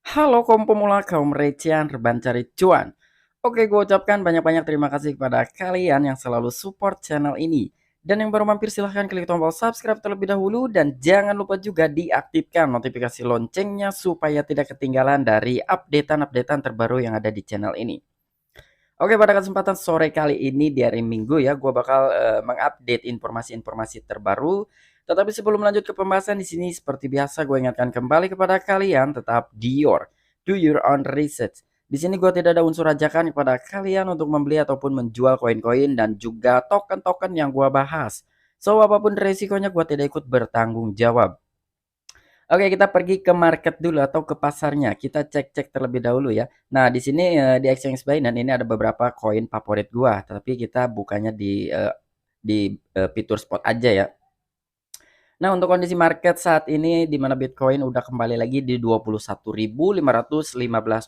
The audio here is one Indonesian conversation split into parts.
Halo kaum pemula, kaum recehan, reban cari cuan. Oke, gue ucapkan banyak-banyak terima kasih kepada kalian yang selalu support channel ini. Dan yang baru mampir silahkan klik tombol subscribe terlebih dahulu. Dan jangan lupa juga diaktifkan notifikasi loncengnya supaya tidak ketinggalan dari updatean-updatean terbaru yang ada di channel ini. Oke, pada kesempatan sore kali ini di hari Minggu ya, gue bakal mengupdate informasi-informasi terbaru. Tetapi sebelum lanjut ke pembahasan di sini, seperti biasa gue ingatkan kembali kepada kalian tetap do your own research. Di sini gue tidak ada unsur ajakan kepada kalian untuk membeli ataupun menjual koin-koin dan juga token-token yang gue bahas. So apapun resikonya gue tidak ikut bertanggung jawab. Oke, kita pergi ke market dulu atau ke pasarnya. Kita cek-cek terlebih dahulu ya. Nah, di sini di Exchange Binance ini ada beberapa koin favorit gua, tapi kita bukannya di fitur spot aja ya. Nah, untuk kondisi market saat ini di mana Bitcoin udah kembali lagi di 21.515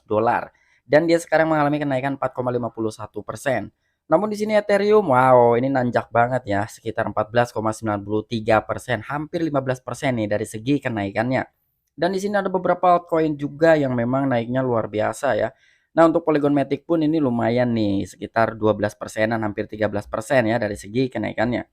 dolar dan dia sekarang mengalami kenaikan 4,51%. Namun di sini Ethereum, wow, ini nanjak banget ya, sekitar 14,93%, hampir 15% nih dari segi kenaikannya. Dan di sini ada beberapa altcoin juga yang memang naiknya luar biasa ya. Nah, untuk Polygon Matic pun ini lumayan nih, sekitar 12 persenan, hampir 13% ya dari segi kenaikannya.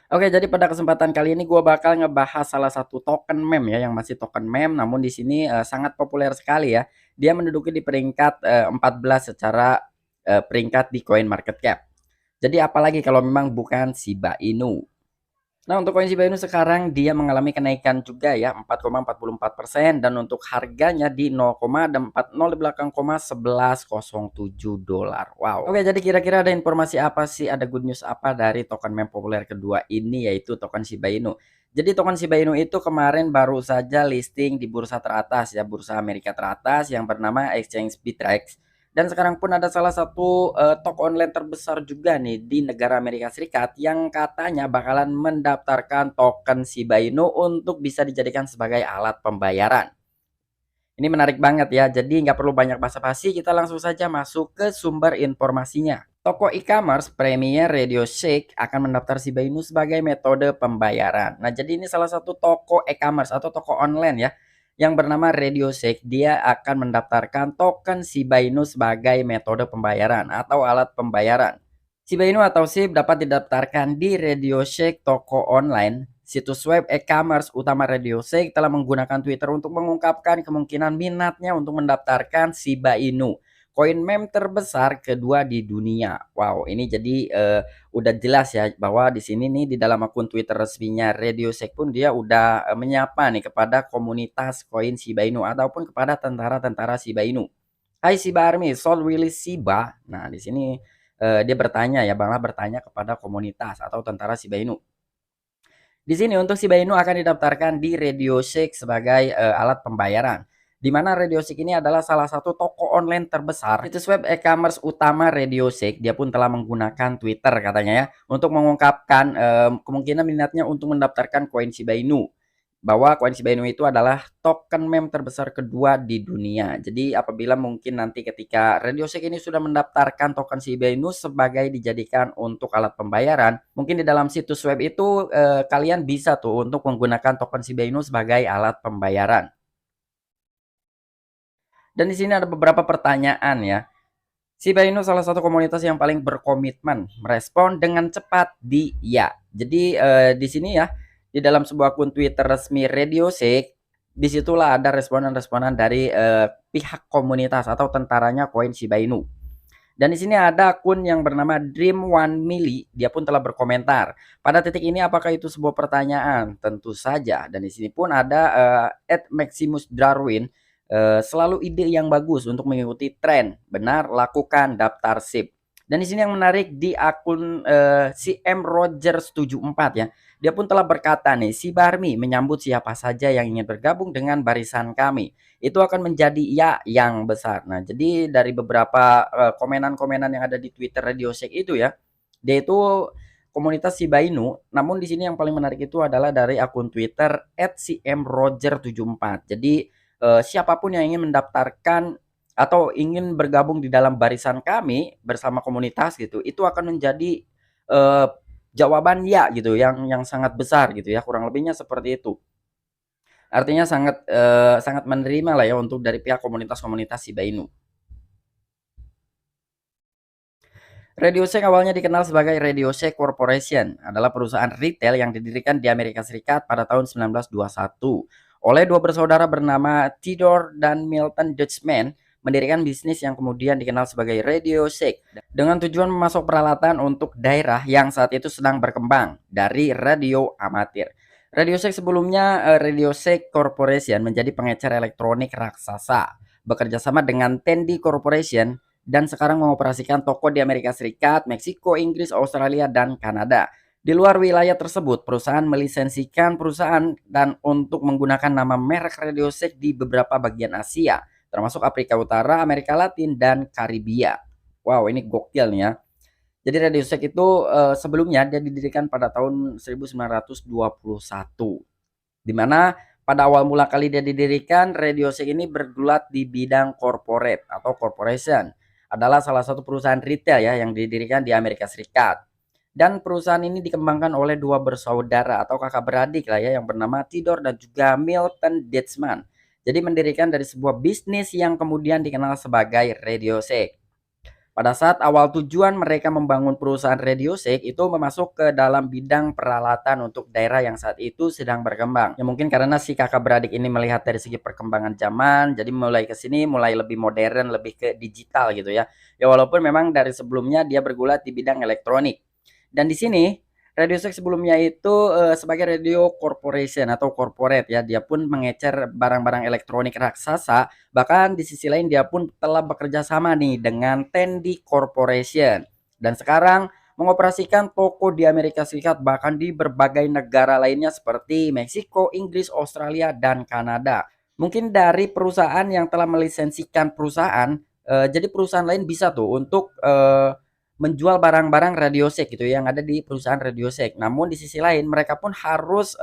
Oke, jadi pada kesempatan kali ini gue bakal ngebahas salah satu token meme ya, yang masih token meme, namun di sini sangat populer sekali ya. Dia menduduki di peringkat 14 secara peringkat di Coin Market Cap. Jadi apalagi kalau memang bukan Shiba Inu. Nah, untuk koin Shiba Inu sekarang dia mengalami kenaikan juga ya 4,44% dan untuk harganya di 0,40 di belakang 1107 dolar. Wow. Oke, jadi kira-kira ada informasi apa sih, ada good news apa dari token meme populer kedua ini yaitu token Shiba Inu. Jadi token Shiba Inu itu kemarin baru saja listing di bursa teratas ya, bursa Amerika teratas yang bernama Exchange Bittrex. Dan sekarang pun ada salah satu toko online terbesar juga nih di negara Amerika Serikat yang katanya bakalan mendaftarkan token Shiba Inu untuk bisa dijadikan sebagai alat pembayaran. Ini menarik banget ya, jadi nggak perlu banyak basa-basi, kita langsung saja masuk ke sumber informasinya. Toko e-commerce Premier Radio Shack akan mendaftar Shiba Inu sebagai metode pembayaran. Nah, jadi ini salah satu toko e-commerce atau toko online ya yang bernama Radio Shack. Dia akan mendaftarkan token Shiba Inu sebagai metode pembayaran atau alat pembayaran. Shiba Inu atau SHIB dapat didaftarkan di Radio Shack toko online. Situs web e-commerce utama Radio Shack telah menggunakan Twitter untuk mengungkapkan kemungkinan minatnya untuk mendaftarkan Shiba Inu, koin meme terbesar kedua di dunia. Wow, ini jadi udah jelas ya bahwa di sini nih di dalam akun Twitter resminya Radio Shack pun dia udah menyapa nih kepada komunitas koin Shiba Inu ataupun kepada tentara-tentara Shiba Inu. Hai Shiba Army, Soul Willy Shiba. Nah, di sini dia bertanya ya, Bangla bertanya kepada komunitas atau tentara Shiba Inu. Di sini untuk Shiba Inu akan didaftarkan di Radio Shack sebagai alat pembayaran. Di mana Radio Shack ini adalah salah satu toko online terbesar. Situs web e-commerce utama Radio Shack, dia pun telah menggunakan Twitter katanya ya untuk mengungkapkan kemungkinan minatnya untuk mendaftarkan koin Shiba Inu, bahwa koin Shiba Inu itu adalah token meme terbesar kedua di dunia. Jadi apabila mungkin nanti ketika Radio Shack ini sudah mendaftarkan token Shiba Inu sebagai dijadikan untuk alat pembayaran, mungkin di dalam situs web itu kalian bisa tuh untuk menggunakan token Shiba Inu sebagai alat pembayaran. Dan di sini ada beberapa pertanyaan ya. Shiba Inu salah satu komunitas yang paling berkomitmen merespon dengan cepat di ya. Jadi di sini ya di dalam sebuah akun Twitter resmi Radio Shack, disitulah ada responan-responan dari pihak komunitas atau tentaranya koin Shiba Inu. Dan di sini ada akun yang bernama Dream One Milli, dia pun telah berkomentar. Pada titik ini apakah itu sebuah pertanyaan? Tentu saja. Dan di sini pun ada Maximus Darwin, selalu ide yang bagus untuk mengikuti tren. Benar, lakukan daftar SIP. Dan di sini yang menarik di akun CM Rogers 74 ya. Dia pun telah berkata nih, si Barmi menyambut siapa saja yang ingin bergabung dengan barisan kami. Itu akan menjadi ya yang besar. Nah, jadi dari beberapa komenan-komenan yang ada di Twitter Radio Shack itu ya, dia itu komunitas Shiba Inu. Namun di sini yang paling menarik itu adalah dari akun Twitter @cmroger74. Jadi siapapun yang ingin mendaftarkan atau ingin bergabung di dalam barisan kami bersama komunitas gitu, itu akan menjadi jawaban ya gitu yang sangat besar gitu ya, kurang lebihnya seperti itu. Artinya sangat menerima lah ya untuk dari pihak komunitas-komunitas Shiba Inu. Radio Shack awalnya dikenal sebagai Radio Shack Corporation, adalah perusahaan retail yang didirikan di Amerika Serikat pada tahun 1921 oleh dua bersaudara bernama Theodore dan Milton Dutchman, mendirikan bisnis yang kemudian dikenal sebagai Radio Shack dengan tujuan memasok peralatan untuk daerah yang saat itu sedang berkembang dari radio amatir. Radio Shack sebelumnya Radio Shack Corporation menjadi pengecer elektronik raksasa, bekerja sama dengan Tandy Corporation dan sekarang mengoperasikan toko di Amerika Serikat, Meksiko, Inggris, Australia, dan Kanada. Di luar wilayah tersebut, perusahaan melisensikan perusahaan dan untuk menggunakan nama merek Radio Shack di beberapa bagian Asia, termasuk Afrika Utara, Amerika Latin, dan Karibia. Wow, ini gokil nih ya. Jadi Radio Shack itu sebelumnya dia didirikan pada tahun 1921, di mana pada awal mula kali dia didirikan, Radio Shack ini bergulat di bidang corporate atau corporation. Adalah salah satu perusahaan retail ya yang didirikan di Amerika Serikat. Dan perusahaan ini dikembangkan oleh dua bersaudara atau kakak beradik lah ya yang bernama Theodore dan juga Milton Dutchman. Jadi mendirikan dari sebuah bisnis yang kemudian dikenal sebagai Radio Shack. Pada saat awal tujuan mereka membangun perusahaan Radio Shack itu memasuk ke dalam bidang peralatan untuk daerah yang saat itu sedang berkembang. Ya mungkin karena si kakak beradik ini melihat dari segi perkembangan zaman, jadi mulai ke sini mulai lebih modern, lebih ke digital gitu ya. Ya walaupun memang dari sebelumnya dia bergulat di bidang elektronik. Dan di sini Radio Shack sebelumnya itu sebagai radio corporation atau corporate ya. Dia pun mengecer barang-barang elektronik raksasa. Bahkan di sisi lain dia pun telah bekerja sama nih dengan Tandy Corporation. Dan sekarang mengoperasikan toko di Amerika Serikat bahkan di berbagai negara lainnya seperti Meksiko, Inggris, Australia, dan Kanada. Mungkin dari perusahaan yang telah melisensikan perusahaan, jadi perusahaan lain bisa tuh untuk menjual barang-barang Radio Shack gitu ya, yang ada di perusahaan Radio Shack. Namun di sisi lain mereka pun harus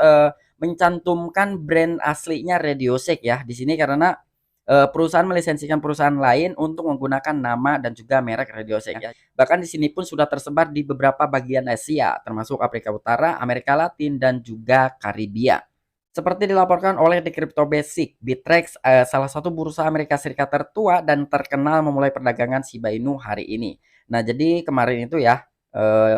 mencantumkan brand aslinya Radio Shack ya di sini karena perusahaan melisensikan perusahaan lain untuk menggunakan nama dan juga merek Radio Shack ya. Bahkan di sini pun sudah tersebar di beberapa bagian Asia termasuk Afrika Utara, Amerika Latin, dan juga Karibia. Seperti dilaporkan oleh The Crypto Basic, Bittrex salah satu bursa Amerika Serikat tertua dan terkenal memulai perdagangan Shiba Inu hari ini. Nah, jadi kemarin itu ya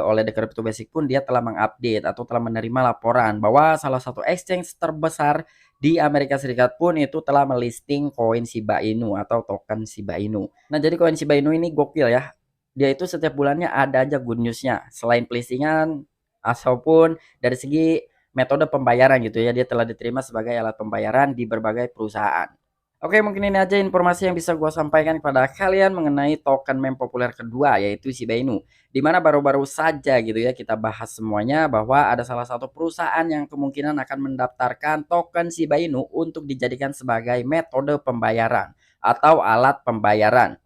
oleh The Crypto Basic pun dia telah mengupdate atau telah menerima laporan bahwa salah satu exchange terbesar di Amerika Serikat pun itu telah melisting koin Shiba Inu atau token Shiba Inu. Nah, jadi koin Shiba Inu ini gokil ya. Dia itu setiap bulannya ada aja good news-nya. Selain listingan ataupun dari segi metode pembayaran gitu ya, dia telah diterima sebagai alat pembayaran di berbagai perusahaan. Oke, mungkin ini aja informasi yang bisa gue sampaikan kepada kalian mengenai token meme populer kedua yaitu Shiba Inu. Di mana baru-baru saja gitu ya kita bahas semuanya bahwa ada salah satu perusahaan yang kemungkinan akan mendaftarkan token Shiba Inu untuk dijadikan sebagai metode pembayaran atau alat pembayaran.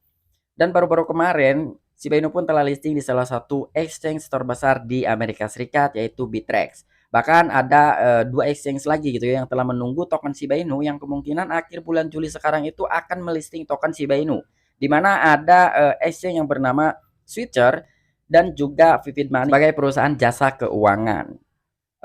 Dan baru-baru kemarin Shiba Inu pun telah listing di salah satu exchange terbesar di Amerika Serikat yaitu Bittrex. Bahkan ada dua exchange lagi gitu ya yang telah menunggu token Shiba Inu yang kemungkinan akhir bulan Juli sekarang itu akan melisting token Shiba Inu. Di mana ada exchange yang bernama Switcher dan juga Vivid Money sebagai perusahaan jasa keuangan.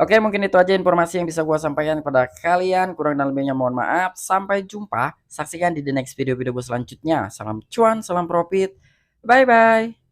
Oke, mungkin itu aja informasi yang bisa gua sampaikan kepada kalian. Kurang dan lebihnya mohon maaf. Sampai jumpa. Saksikan di the next video-video selanjutnya. Salam cuan, salam profit. Bye-bye.